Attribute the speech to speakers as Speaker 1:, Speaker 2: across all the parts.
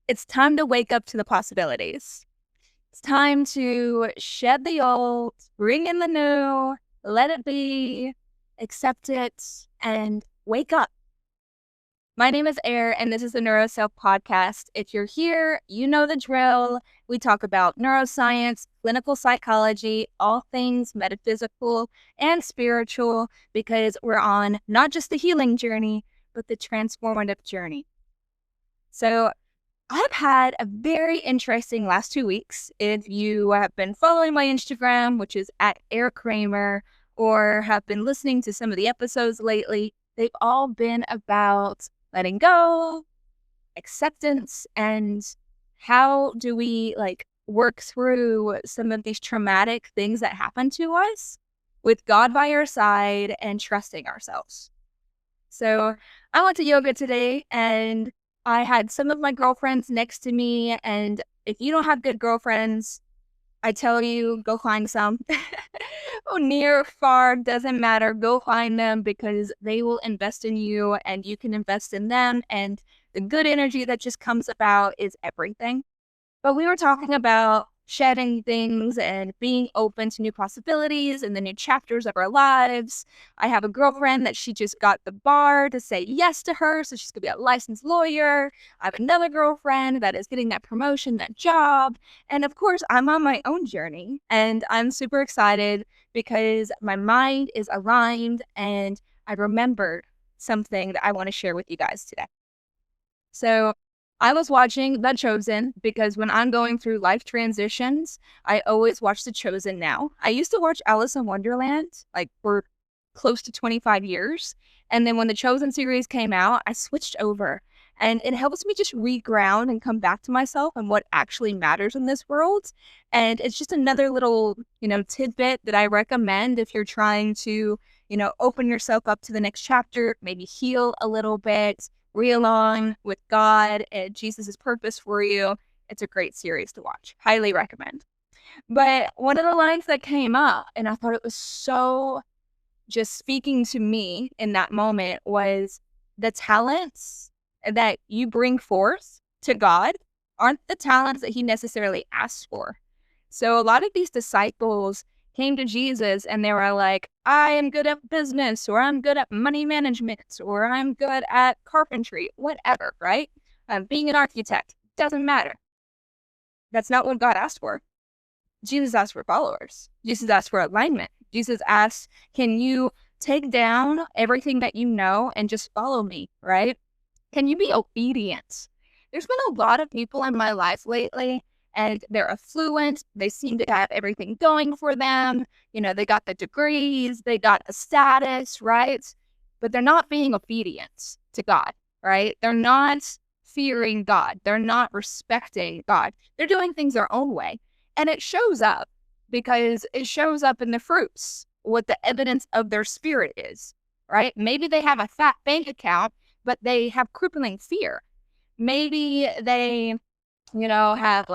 Speaker 1: It's time to wake up to the possibilities. It's time to shed the old, bring in the new, let it be, accept it, and wake up. My name is Air, and this is the NeuroSelf podcast. If you're here, you know the drill. We talk about neuroscience, clinical psychology, all things metaphysical and spiritual, because we're on not just the healing journey, but the transformative journey. So I've had a very interesting last 2 weeks. If you have been following my Instagram, which is at Air Kraehmer, or have been listening to some of the episodes lately, they've all been about letting go, acceptance, and how do we work through some of these traumatic things that happen to us with God by our side and trusting ourselves. So I went to yoga today and I had some of my girlfriends next to me. And if you don't have good girlfriends, I tell you, go find some. Oh, near, far, doesn't matter. Go find them because they will invest in you and you can invest in them. And the good energy that just comes about is everything. But we were talking about shedding things and being open to new possibilities and the new chapters of our lives. I have a girlfriend that she just got the bar to say yes to her, so she's going to be a licensed lawyer. I have another girlfriend that is getting that promotion, that job. And of course, I'm on my own journey, and I'm super excited because my mind is aligned and I remembered something that I want to share with you guys today. So I was watching The Chosen because when I'm going through life transitions, I always watch The Chosen now. I used to watch Alice in Wonderland for close to 25 years. And then when The Chosen series came out, I switched over. And it helps me just reground and come back to myself and what actually matters in this world. And it's just another little, tidbit that I recommend if you're trying to, open yourself up to the next chapter, maybe heal a little bit, realign with God and Jesus' purpose for you. It's a great series to watch. Highly recommend. But one of the lines that came up, and I thought it was so just speaking to me in that moment, was the talents that you bring forth to God aren't the talents that he necessarily asked for. So a lot of these disciples came to Jesus and they were like, I am good at business, or I'm good at money management, or I'm good at carpentry, whatever, right? Being an architect, doesn't matter. That's not what God asked for. Jesus asked for followers. Jesus asked for alignment. Jesus asked, can you take down everything that you know and just follow me, right? Can you be obedient? There's been a lot of people in my life lately, and they're affluent. They seem to have everything going for them. They got the degrees, they got a status, right? But they're not being obedient to God, right? They're not fearing God. They're not respecting God. They're doing things their own way. And it shows up because it shows up in the fruits, what the evidence of their spirit is, right? Maybe they have a fat bank account, but they have crippling fear. Maybe they, have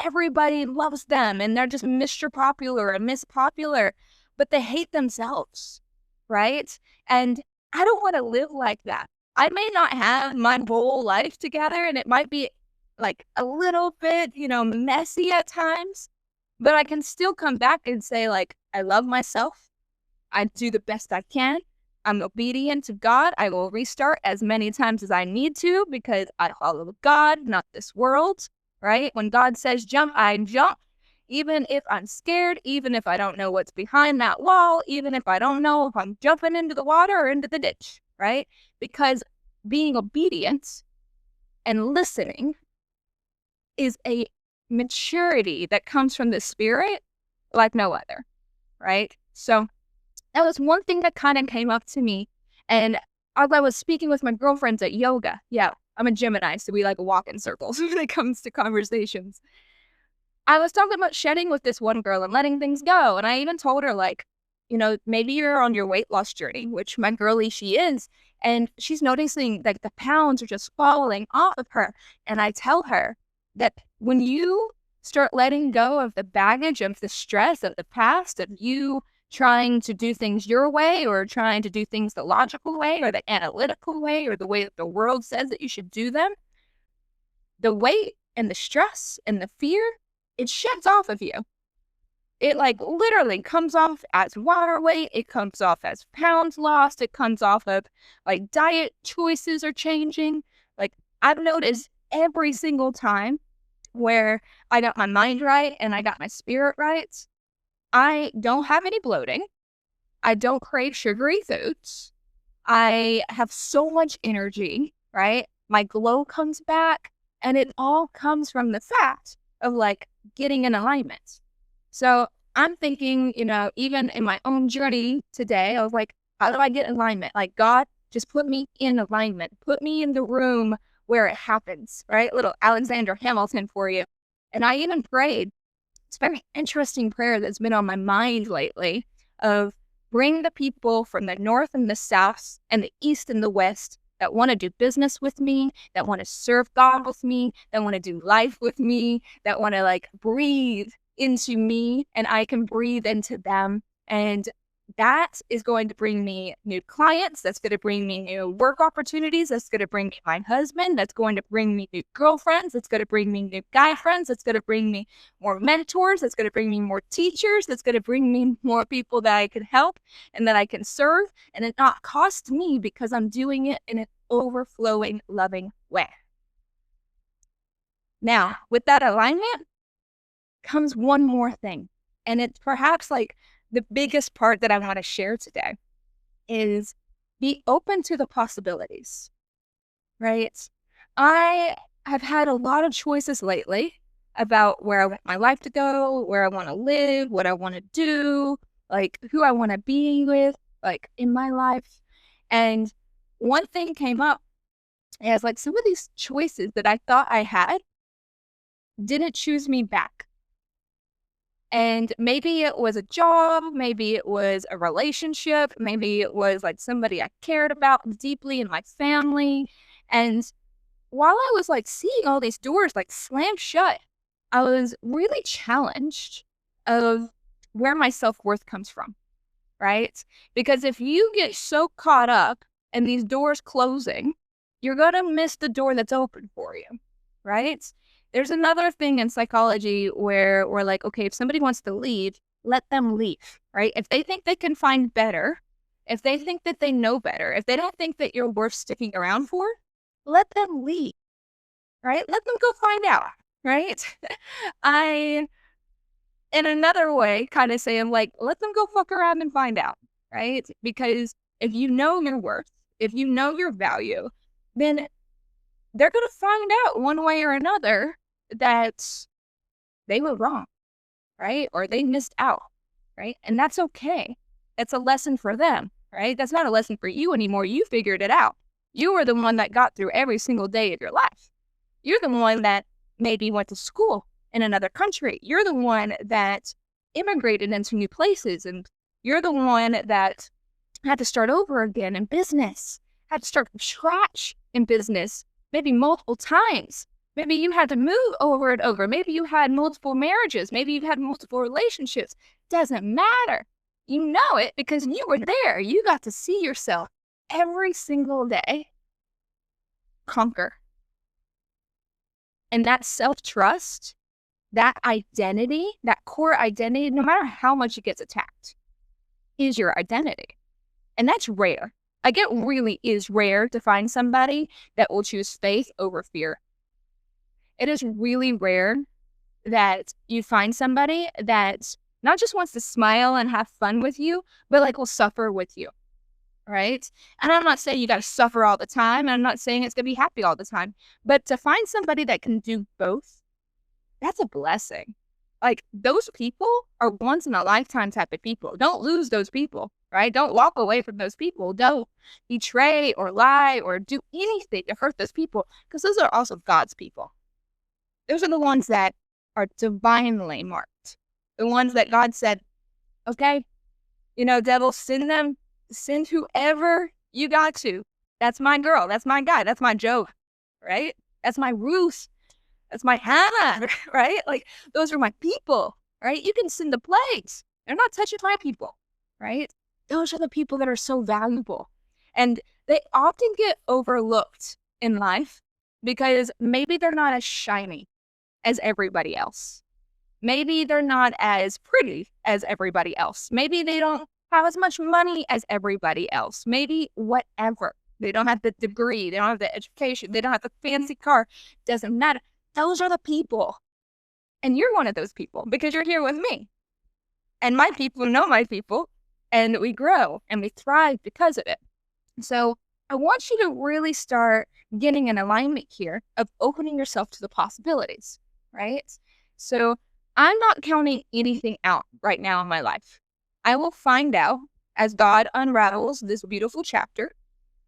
Speaker 1: everybody loves them and they're just Mr. Popular and Miss Popular, but they hate themselves, right? And I don't want to live like that. I may not have my whole life together and it might be a little bit, messy at times, but I can still come back and say I love myself. I do the best I can. I'm obedient to God. I will restart as many times as I need to because I follow God, not this world, right? When God says jump, I jump. Even if I'm scared, even if I don't know what's behind that wall, even if I don't know if I'm jumping into the water or into the ditch, right? Because being obedient and listening is a maturity that comes from the spirit like no other, right? So that was one thing that kind of came up to me. And as I was speaking with my girlfriends at yoga, yeah, I'm a Gemini, so we walk in circles when it comes to conversations. I was talking about shedding with this one girl and letting things go. And I even told her, maybe you're on your weight loss journey, which my girlie, she is. And she's noticing the pounds are just falling off of her. And I tell her that when you start letting go of the baggage of the stress of the past, of you trying to do things your way or trying to do things the logical way or the analytical way or the way that the world says that you should do them, the weight and the stress and the fear, it sheds off of you. It like literally comes off as water weight. It comes off as pounds lost. It comes off of like diet choices are changing. Like I've noticed every single time where I got my mind right and I got my spirit right, I don't have any bloating. I don't crave sugary foods. I have so much energy, right? My glow comes back, and it all comes from the fact of like getting in alignment. So I'm thinking, even in my own journey today, I was like, how do I get alignment? Like, God, just put me in alignment. Put me in the room where it happens, right? Little Alexander Hamilton for you. And I even prayed. It's a very interesting prayer that's been on my mind lately of bring the people from the north and the south and the east and the west that want to do business with me, that want to serve God with me, that want to do life with me, that want to like breathe into me and I can breathe into them. And that is going to bring me new clients. That's going to bring me new work opportunities. That's going to bring me my husband. That's going to bring me new girlfriends. That's going to bring me new guy friends. That's going to bring me more mentors. That's going to bring me more teachers. That's going to bring me more people that I can help and that I can serve. And it not cost me because I'm doing it in an overflowing, loving way. Now, with that alignment comes one more thing. And it's perhaps like the biggest part that I want to share today is be open to the possibilities, right? I have had a lot of choices lately about where I want my life to go, where I want to live, what I want to do, like who I want to be with, like in my life. And one thing came up as like some of these choices that I thought I had didn't choose me back. And maybe it was a job, maybe it was a relationship, maybe it was like somebody I cared about deeply in my family. And while I was like seeing all these doors like slam shut, I was really challenged of where my self-worth comes from, right? Because if you get so caught up in these doors closing, you're going to miss the door that's open for you, right? There's another thing in psychology where we're like, okay, if somebody wants to leave, let them leave, right? If they think they can find better, if they think that they know better, if they don't think that you're worth sticking around for, let them leave, right? Let them go find out, right? I, in another way, kind of say, I'm like, let them go fuck around and find out, right? Because if you know your worth, if you know your value, then they're going to find out one way or another that they were wrong, right? Or they missed out, right? And that's okay. It's a lesson for them, right? That's not a lesson for you anymore. You figured it out. You were the one that got through every single day of your life. You're the one that maybe went to school in another country. You're the one that immigrated into new places. And you're the one that had to start over again in business, had to start from scratch in business. Maybe multiple times. Maybe you had to move over and over. Maybe you had multiple marriages. Maybe you've had multiple relationships. Doesn't matter. You know it because you were there. You got to see yourself every single day conquer. And that self-trust, that identity, that core identity, no matter how much it gets attacked, is your identity. And that's rare. Like, it really is rare to find somebody that will choose faith over fear. It is really rare that you find somebody that not just wants to smile and have fun with you, but like will suffer with you, right? And I'm not saying you got to suffer all the time. And I'm not saying it's going to be happy all the time. But to find somebody that can do both, that's a blessing. Like, those people are once in a lifetime type of people. Don't lose those people, right? Don't walk away from those people. Don't betray or lie or do anything to hurt those people, because those are also God's people. Those are the ones that are divinely marked. The ones that God said, okay, devil, send them, send whoever you got to. That's my girl. That's my guy. That's my Job, right? That's my Ruth. That's my Hannah, right? Like, those are my people, right? You can send the plagues. They're not touching my people, right? Those are the people that are so valuable. And they often get overlooked in life because maybe they're not as shiny. as everybody else. Maybe they're not as pretty as everybody else. Maybe they don't have as much money as everybody else. Maybe whatever. They don't have the degree. They don't have the education. They don't have the fancy car. Doesn't matter. Those are the people. And you're one of those people because you're here with me. And my people know my people. And we grow and we thrive because of it. So I want you to really start getting an alignment here of opening yourself to the possibilities, right? So I'm not counting anything out right now in my life. I will find out as God unravels this beautiful chapter.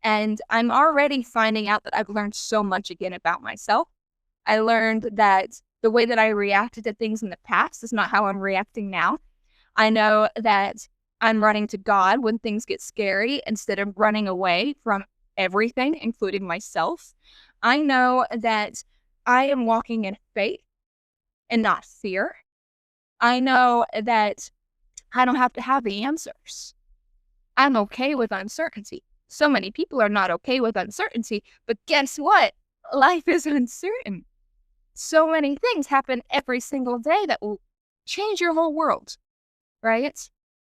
Speaker 1: And I'm already finding out that I've learned so much again about myself. I learned that the way that I reacted to things in the past is not how I'm reacting now. I know that I'm running to God when things get scary instead of running away from everything, including myself. I know that I am walking in faith and not fear. I know that I don't have to have the answers. I'm okay with uncertainty. So many people are not okay with uncertainty, but guess what? Life is uncertain. So many things happen every single day that will change your whole world, right?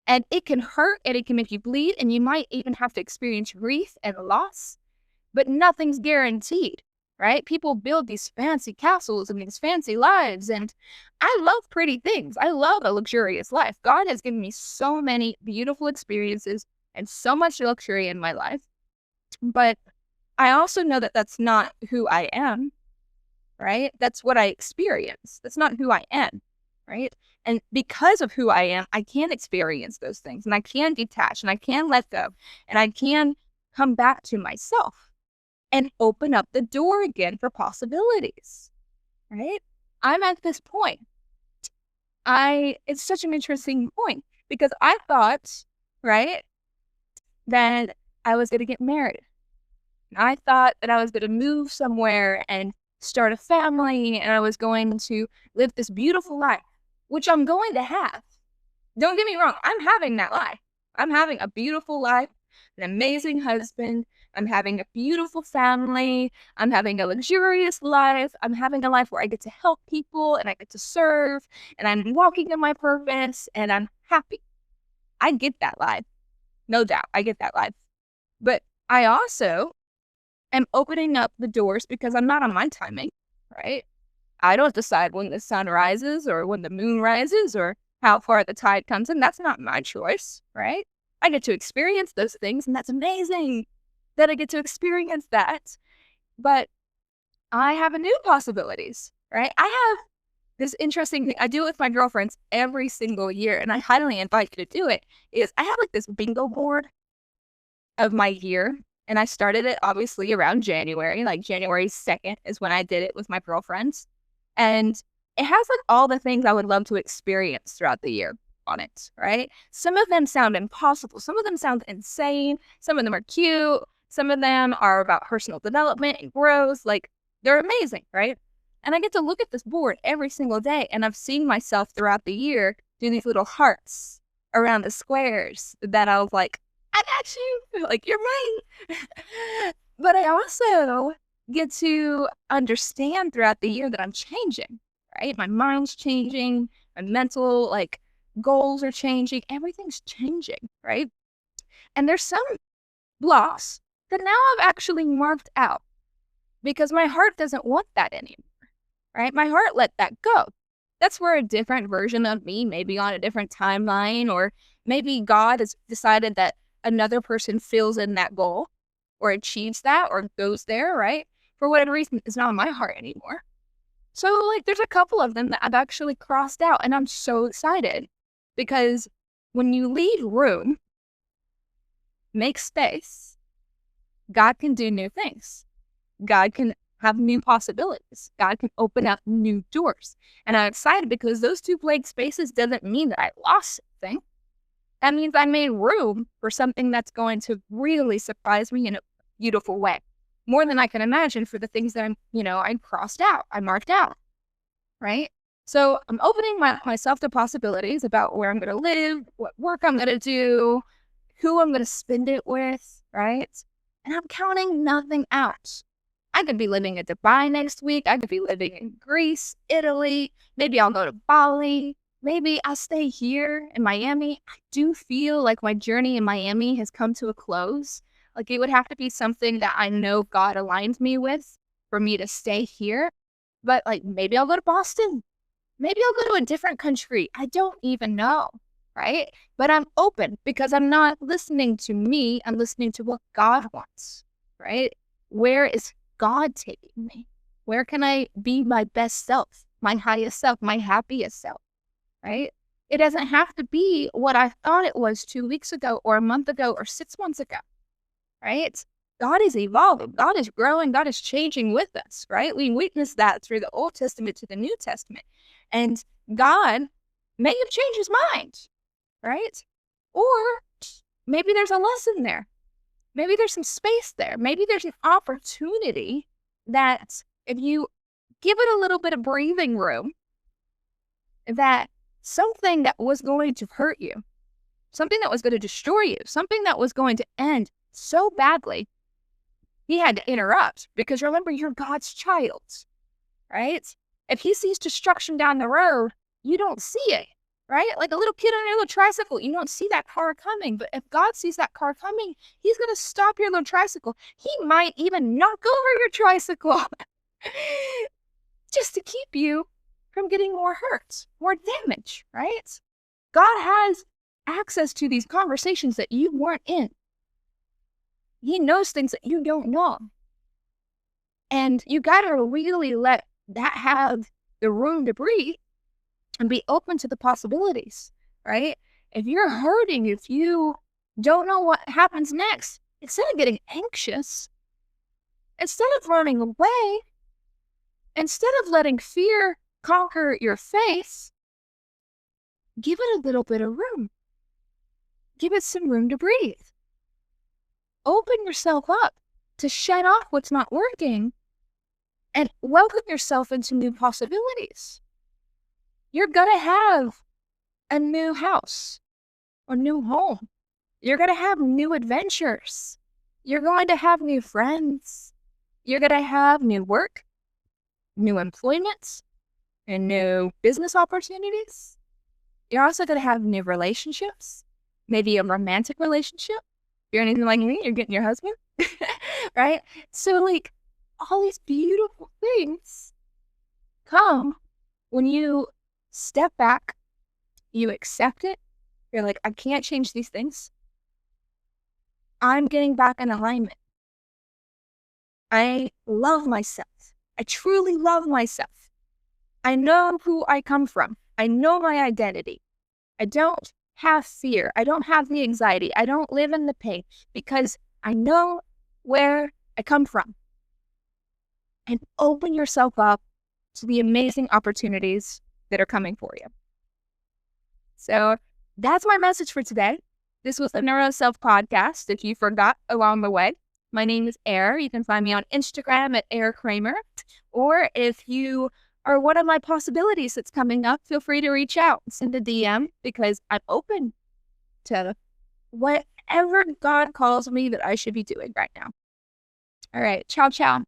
Speaker 1: And it can hurt and it can make you bleed, and you might even have to experience grief and loss, but nothing's guaranteed, right? People build these fancy castles and these fancy lives, and I love pretty things. I love a luxurious life. God has given me so many beautiful experiences and so much luxury in my life, but I also know that that's not who I am, right? That's what I experience. That's not who I am, right? And because of who I am, I can experience those things, and I can detach, and I can let go, and I can come back to myself and open up the door again for possibilities, right? I'm at this point. It's such an interesting point because I thought, right, that I was going to get married. I thought that I was going to move somewhere and start a family, and I was going to live this beautiful life, which I'm going to have. Don't get me wrong. I'm having that life. I'm having a beautiful life, an amazing husband. I'm having a beautiful family. I'm having a luxurious life. I'm having a life where I get to help people and I get to serve, and I'm walking in my purpose, and I'm happy. I get that life. No doubt. I get that life. But I also am opening up the doors because I'm not on my timing, right? I don't decide when the sun rises or when the moon rises or how far the tide comes in. That's not my choice, right? I get to experience those things, and that's amazing that I get to experience that. But I have a new possibilities, right? I have this interesting thing. I do it with my girlfriends every single year, and I highly invite you to do it, is I have like this bingo board of my year. And I started it obviously around January, like January 2nd is when I did it with my girlfriends. And it has like all the things I would love to experience throughout the year on it, right? Some of them sound impossible. Some of them sound insane. Some of them are cute. Some of them are about personal development and growth. Like, they're amazing, right? And I get to look at this board every single day, and I've seen myself throughout the year do these little hearts around the squares that I was like, I got you. Like, you're mine. But I also get to understand throughout the year that I'm changing, right? My mind's changing. My mental, like, goals are changing. Everything's changing, right? And there's some blocks that now I've actually marked out because my heart doesn't want that anymore, right? My heart let that go. That's where a different version of me, maybe on a different timeline, or maybe God has decided that another person fills in that goal or achieves that or goes there, right? For whatever reason, it's not in my heart anymore. So, like, there's a couple of them that I've actually crossed out, and I'm so excited because when you leave room, make space, God can do new things. God can have new possibilities. God can open up new doors. And I'm excited because those two blank spaces doesn't mean that I lost something. That means I made room for something that's going to really surprise me in a beautiful way. More than I can imagine for the things that I crossed out, I marked out, right? So I'm opening myself to possibilities about where I'm going to live, what work I'm going to do, who I'm going to spend it with, right? And I'm counting nothing out. I could be living in Dubai next week. I could be living in Greece, Italy. Maybe I'll go to Bali. Maybe I'll stay here in Miami. I do feel like my journey in Miami has come to a close. Like it would have to be something that I know God aligns me with for me to stay here. But like maybe I'll go to Boston. Maybe I'll go to a different country. I don't even know, right? But I'm open because I'm not listening to me. I'm listening to what God wants, right? Where is God taking me? Where can I be my best self, my highest self, my happiest self, right? It doesn't have to be what I thought it was 2 weeks ago or a month ago or 6 months ago, right? God is evolving. God is growing. God is changing with us, right? We witness that through the Old Testament to the New Testament. And God may have changed his mind, right? Or maybe there's a lesson there. Maybe there's some space there. Maybe there's an opportunity that if you give it a little bit of breathing room, that something that was going to hurt you, something that was going to destroy you, something that was going to end so badly, he had to interrupt because remember, you're God's child, right? If he sees destruction down the road, you don't see it, right? Like a little kid on your little tricycle, you don't see that car coming. But if God sees that car coming, he's going to stop your little tricycle. He might even knock over your tricycle just to keep you from getting more hurt, more damage, right? God has access to these conversations that you weren't in. He knows things that you don't know. And you got to really let that have the room to breathe and be open to the possibilities, right? If you're hurting, if you don't know what happens next, instead of getting anxious, instead of running away, instead of letting fear conquer your faith, give it a little bit of room. Give it some room to breathe. Open yourself up to shut off what's not working and welcome yourself into new possibilities. You're going to have a new house or new home. You're going to have new adventures. You're going to have new friends. You're going to have new work, new employment, and new business opportunities. You're also going to have new relationships, maybe a romantic relationship. If you're anything like me, you're getting your husband, right? So like all these beautiful things come when you step back, you accept it. You're like, I can't change these things. I'm getting back in alignment. I love myself. I truly love myself. I know who I come from. I know my identity. I don't have fear. I don't have the anxiety. I don't live in the pain because I know where I come from. And open yourself up to the amazing opportunities that are coming for you. So that's my message for today. This was the Neuro Self Podcast. If you forgot along the way, my name is Air. You can find me on Instagram at Air Kraehmer. Or if you are one of my possibilities that's coming up, feel free to reach out and send a DM because I'm open to whatever God calls me that I should be doing right now. All right. Ciao, ciao.